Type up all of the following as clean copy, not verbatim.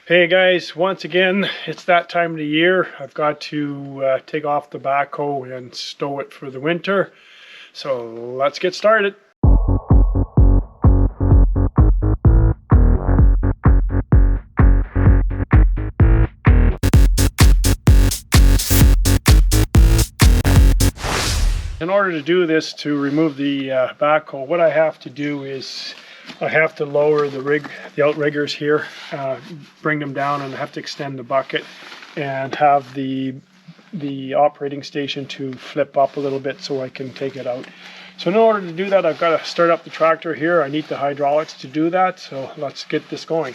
Hey guys, once again, it's that time of the year. I've got to take off the backhoe and stow it for the winter. So let's get started. In order to do this, to remove the backhoe, what I have to do is I have to lower the outriggers here, bring them down, and I have to extend the bucket and have the operating station to flip up a little bit so I can take it out. So in order to do that, I've got to start up the tractor here. I need the hydraulics to do that, so let's get this going.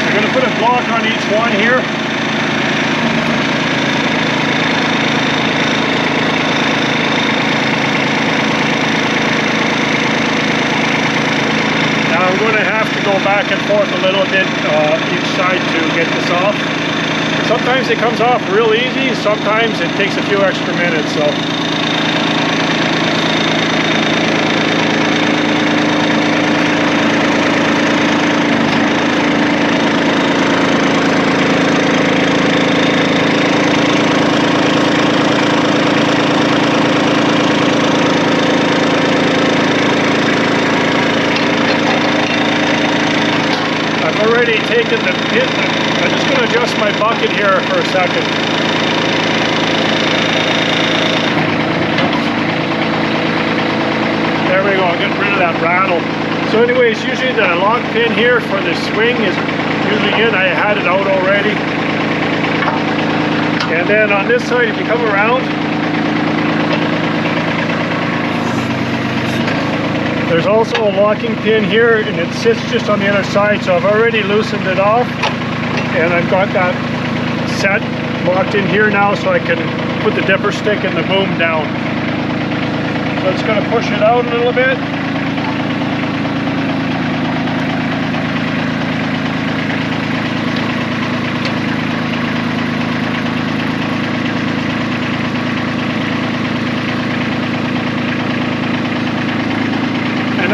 I'm going to put a block on each one here. I'm going to have to go back and forth a little bit each side to get this off. Sometimes it comes off real easy, sometimes it takes a few extra minutes. Already taken the pit. I'm just going to adjust my bucket here for a second. There we go, get rid of that rattle. So anyways, usually the lock pin here for the swing is usually in. I had it out already. And then on this side, if you come around, there's also a locking pin here, and it sits just on the other side, so I've already loosened it off, and I've got that set locked in here now so I can put the dipper stick and the boom down. So it's going to push it out a little bit.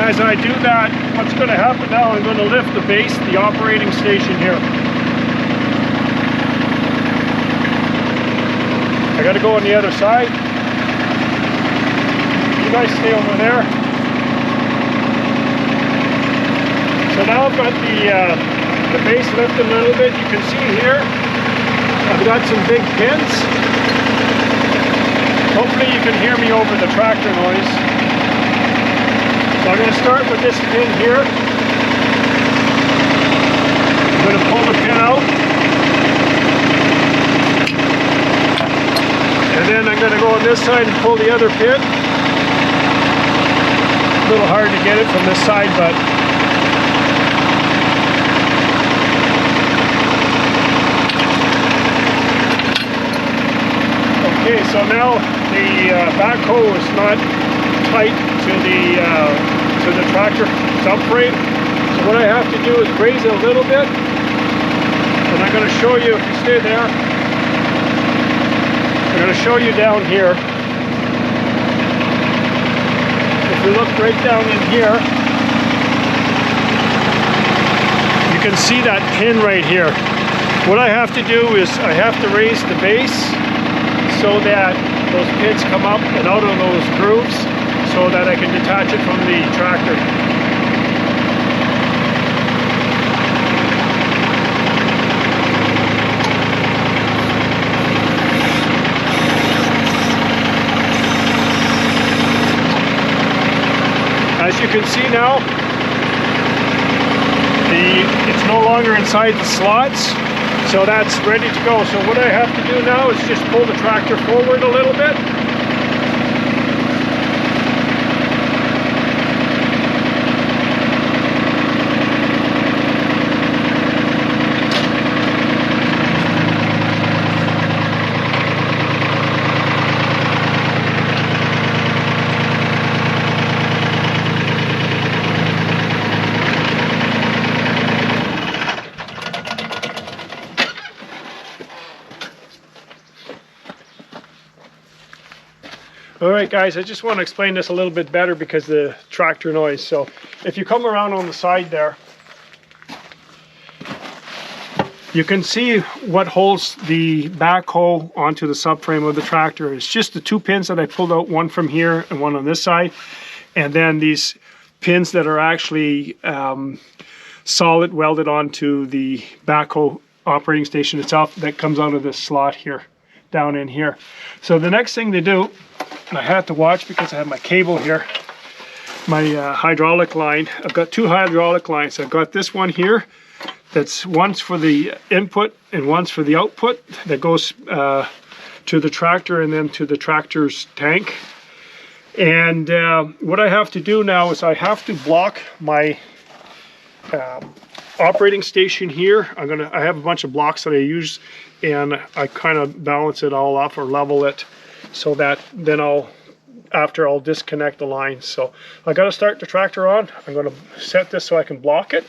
As I do that, what's going to happen now, I'm going to lift the base, the operating station here. I got to go on the other side. You guys stay over there. So now I've got the base lifted a little bit. You can see here, I've got some big pins. Hopefully you can hear me over the tractor noise. So I'm going to start with this pin here. I'm going to pull the pin out. And then I'm going to go on this side and pull the other pin. A little hard to get it from this side, but okay, so now the backhoe is not tight to the tractor subframe. So what I have to do is raise it a little bit, and I'm going to show you, if you stay there, I'm going to show you down here. If you look right down in here, you can see that pin right here. What I have to do is I have to raise the base so that those pins come up and out of those grooves, so that I can detach it from the tractor. As you can see now, it's no longer inside the slots, so that's ready to go. So what I have to do now is just pull the tractor forward a little bit. All right, guys, I just want to explain this a little bit better because the tractor noise. So if you come around on the side there, you can see what holds the backhoe onto the subframe of the tractor. It's just the 2 pins that I pulled out, one from here and one on this side. And then these pins that are actually solid welded onto the backhoe operating station itself that comes out of this slot here, down in here. So the next thing to do, and I had to watch because I have my cable here, my hydraulic line. I've got 2 hydraulic lines. I've got this one here that's one's for the input and one's for the output that goes to the tractor and then to the tractor's tank. And what I have to do now is I have to block my operating station here. I have a bunch of blocks that I use, and I kind of balance it all off or level it so that then after I'll disconnect the lines. So I got to start the tractor on. I'm going to set this so I can block it.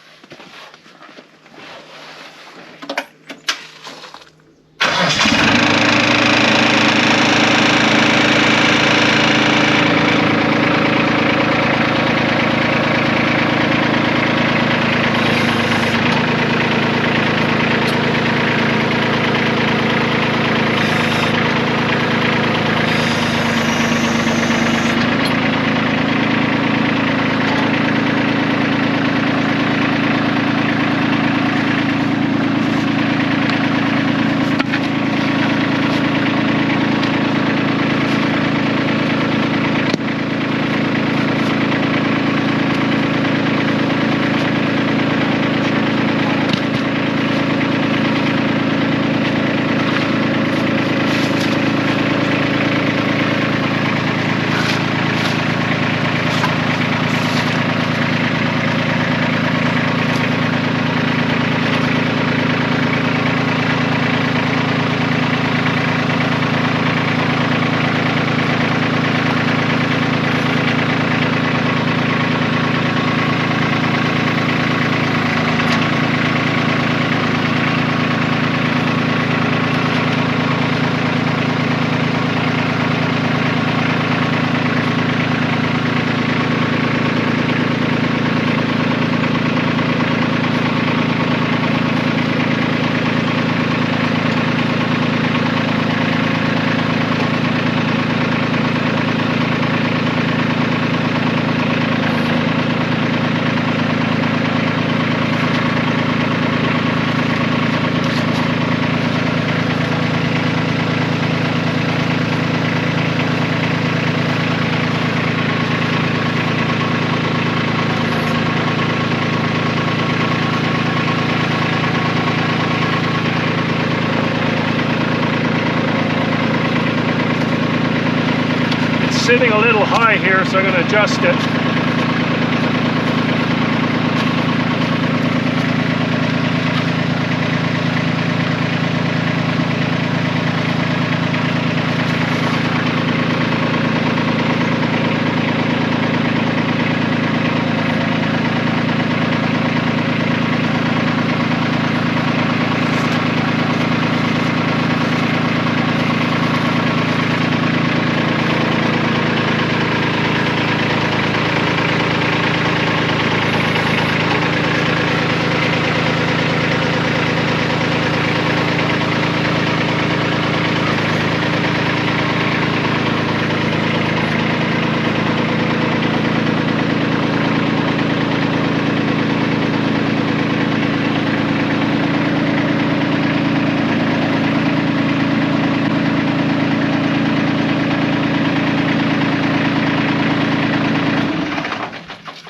Sitting a little high here, so I'm going to adjust it.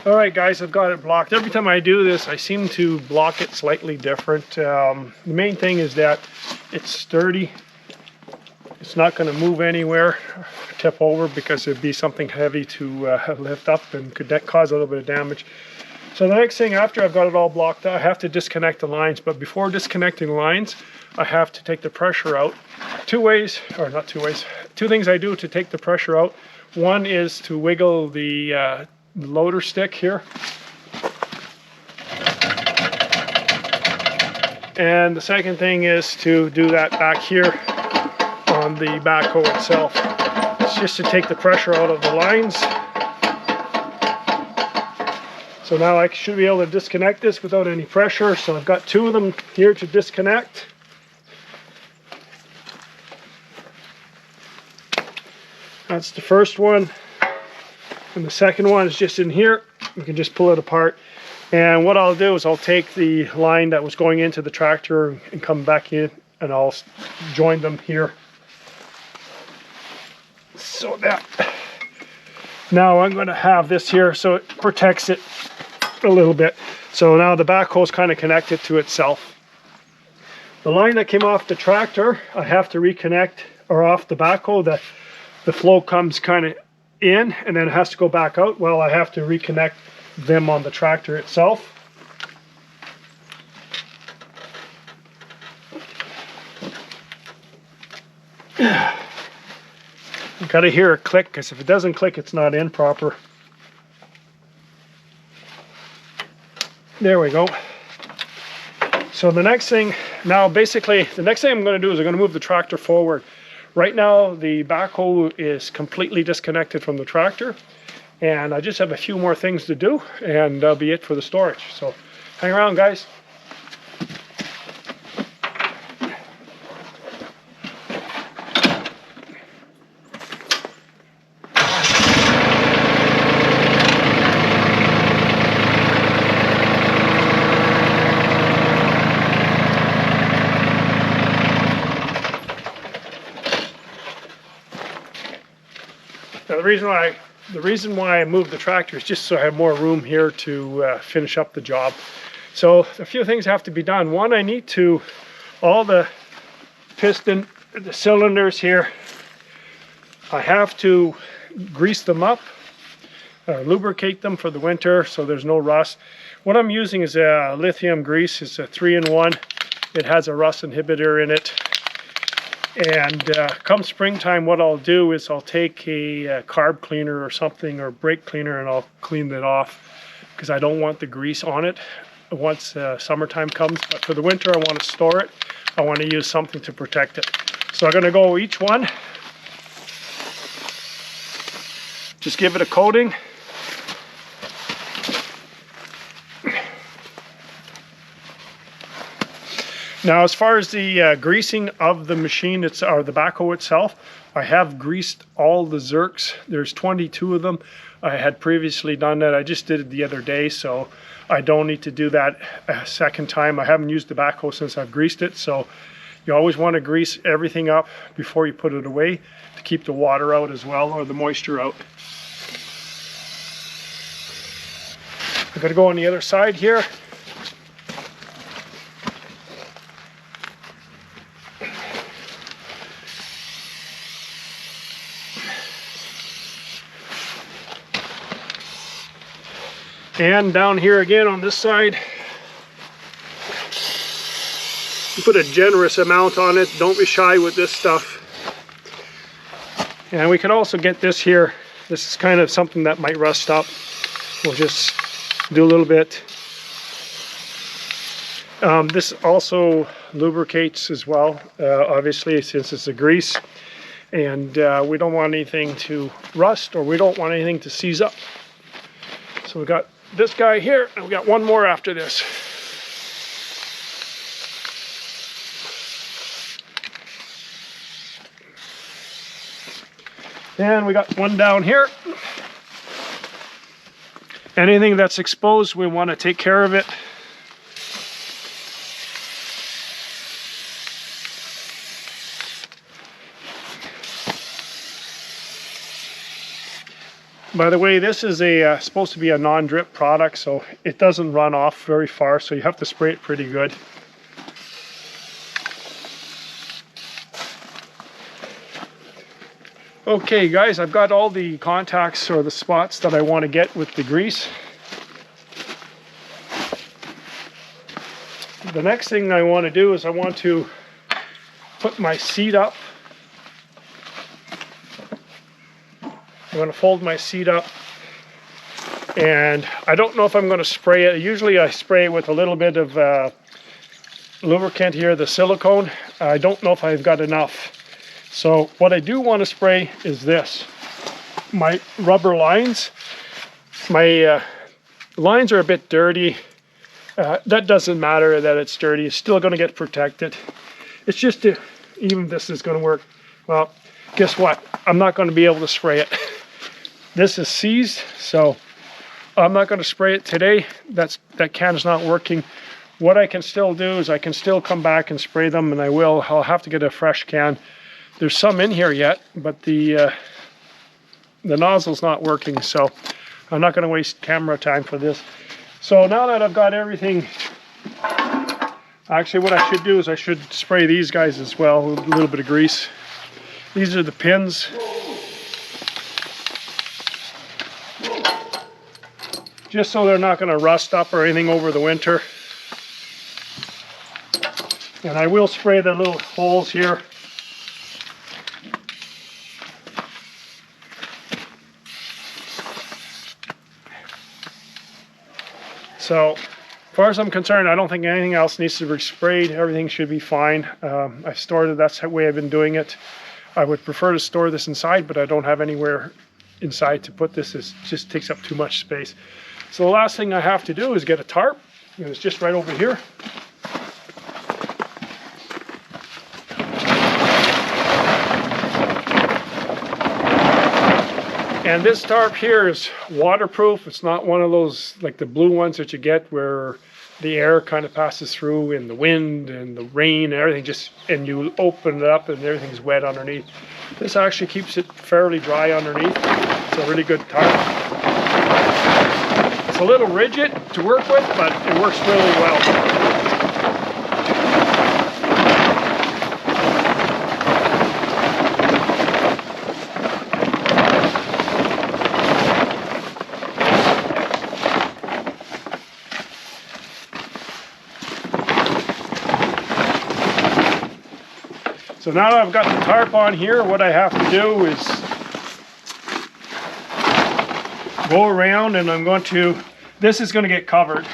Alright guys, I've got it blocked. Every time I do this, I seem to block it slightly different. The main thing is that it's sturdy. It's not going to move anywhere, tip over, because it'd be something heavy to lift up and could cause a little bit of damage. So the next thing, after I've got it all blocked, I have to disconnect the lines. But before disconnecting the lines, I have to take the pressure out. Two things I do to take the pressure out. One is to wiggle the loader stick here. And the second thing is to do that back here on the backhoe itself. It's just to take the pressure out of the lines. So now I should be able to disconnect this without any pressure. So I've got 2 of them here to disconnect. That's the first one. And the second one is just in here. We can just pull it apart. And what I'll do is I'll take the line that was going into the tractor and come back in, and I'll join them here. So that now I'm going to have this here so it protects it a little bit. So now the backhoe is kind of connected to itself. The line that came off the tractor, I have to reconnect, or off the backhoe, the flow comes kind of in and then it has to go back out. Well, I have to reconnect them on the tractor itself. I've got to hear it click, because if it doesn't click, it's not in proper. There we go. So the next thing, now basically, the next thing I'm going to do is I'm going to move the tractor forward. Right now, the backhoe is completely disconnected from the tractor, and I just have a few more things to do, and that'll be it for the storage. So hang around, guys. Now the reason why I moved the tractor is just so I have more room here to finish up the job. So a few things have to be done. One, I need to, all the piston, the cylinders here, I have to grease them up, lubricate them for the winter so there's no rust. What I'm using is a lithium grease. It's a 3-in-1. It has a rust inhibitor in it. And come springtime, what I'll do is I'll take a carb cleaner or something, or brake cleaner, and I'll clean it off, because I don't want the grease on it once summertime comes. But for the winter, I want to store it. I want to use something to protect it. So I'm going to go each one, just give it a coating. Now, as far as the greasing of the machine, or the backhoe itself, I have greased all the zerks. There's 22 of them. I had previously done that. I just did it the other day, so I don't need to do that a second time. I haven't used the backhoe since I've greased it, so you always want to grease everything up before you put it away to keep the water out as well, or the moisture out. I'm going to go on the other side here. And down here again on this side, you put a generous amount on it. Don't be shy with this stuff. And we can also get this here. This is kind of something that might rust up. We'll just do a little bit. This also lubricates as well, obviously, since it's a grease. And we don't want anything to rust, or we don't want anything to seize up. So we got this guy here, and we got one more after this. And we got one down here. Anything that's exposed, we want to take care of it. By the way, this is supposed to be a non-drip product, so it doesn't run off very far, so you have to spray it pretty good. Okay guys, I've got all the contacts, or the spots that I want to get with the grease. The next thing I want to do is I want to put my seat up. I'm going to fold my seat up, and I don't know if I'm going to spray it. Usually I spray it with a little bit of lubricant here, the silicone. I don't know if I've got enough. So what I do want to spray is this. My rubber lines. My lines are a bit dirty. That doesn't matter that it's dirty. It's still going to get protected. It's just even this is going to work. Well, guess what? I'm not going to be able to spray it. This is seized, so I'm not going to spray it today. That can is not working. What I can still do is I can still come back and spray them, and I will. I'll have to get a fresh can. There's some in here yet, but the nozzle's not working, so I'm not going to waste camera time for this. So now that I've got everything, actually what I should do is I should spray these guys as well with a little bit of grease. These are the pins. Just so they're not going to rust up or anything over the winter. And I will spray the little holes here. So, as far as I'm concerned, I don't think anything else needs to be sprayed. Everything should be fine. I stored it, that's the way I've been doing it. I would prefer to store this inside, but I don't have anywhere inside to put this. It just takes up too much space. So the last thing I have to do is get a tarp. And it's just right over here. And this tarp here is waterproof. It's not one of those like the blue ones that you get where the air kind of passes through and the wind and the rain and everything and you open it up and everything's wet underneath. This actually keeps it fairly dry underneath. It's a really good tarp. It's a little rigid to work with, but it works really well. So now that I've got the tarp on here, what I have to do is go around, and I'm going to, this is going to get covered.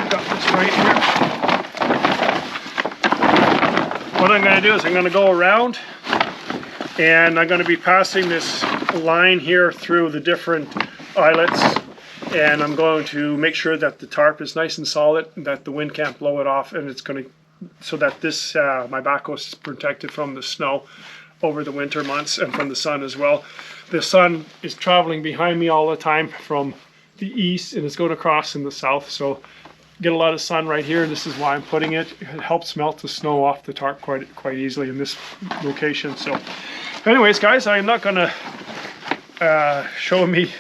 Got this right here. What I'm going to do is I'm going to go around, and I'm going to be passing this line here through the different eyelets, and I'm going to make sure that the tarp is nice and solid, that the wind can't blow it off, and it's going to, so that this my backhoe is protected from the snow over the winter months and from the sun as well. The sun is traveling behind me all the time from the east, and it's going across in the south, so get a lot of sun right here. This is why I'm putting it. It helps melt the snow off the tarp quite easily in this location. So anyways, guys, I'm not going to show me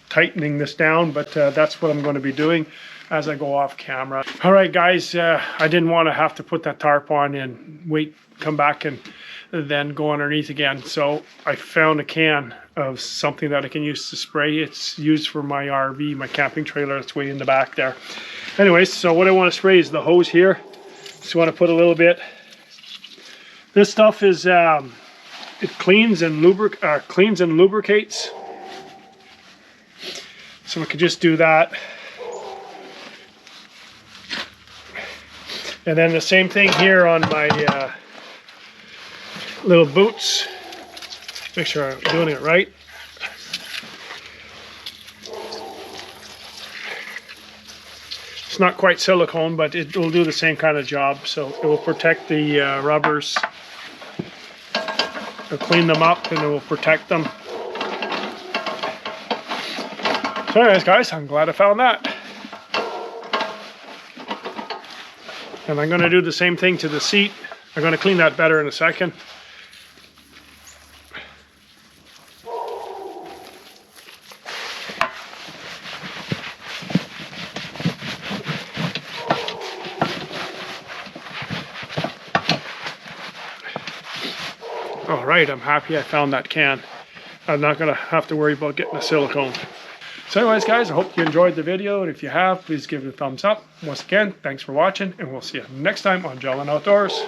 tightening this down, but that's what I'm going to be doing as I go off camera. All right, guys, I didn't want to have to put that tarp on and wait, come back and then go underneath again. So I found a can of something that I can use to spray. It's used for my RV, my camping trailer. It's way in the back there. Anyways, so what I want to spray is the hose here. Just want to put a little bit. This stuff is, it cleans and lubricates. So we could just do that. And then the same thing here on my little boots. Make sure I'm doing it right. It's not quite silicone, but it will do the same kind of job. So it will protect the rubbers. It'll clean them up and it will protect them. So anyways, guys, I'm glad I found that. And I'm going to do the same thing to the seat. I'm going to clean that better in a second. All right, I'm happy I found that can. I'm not going to have to worry about getting a silicone. So anyways, guys, I hope you enjoyed the video, and if you have, please give it a thumbs up. Once again, thanks for watching, and we'll see you next time on Jellin Outdoors.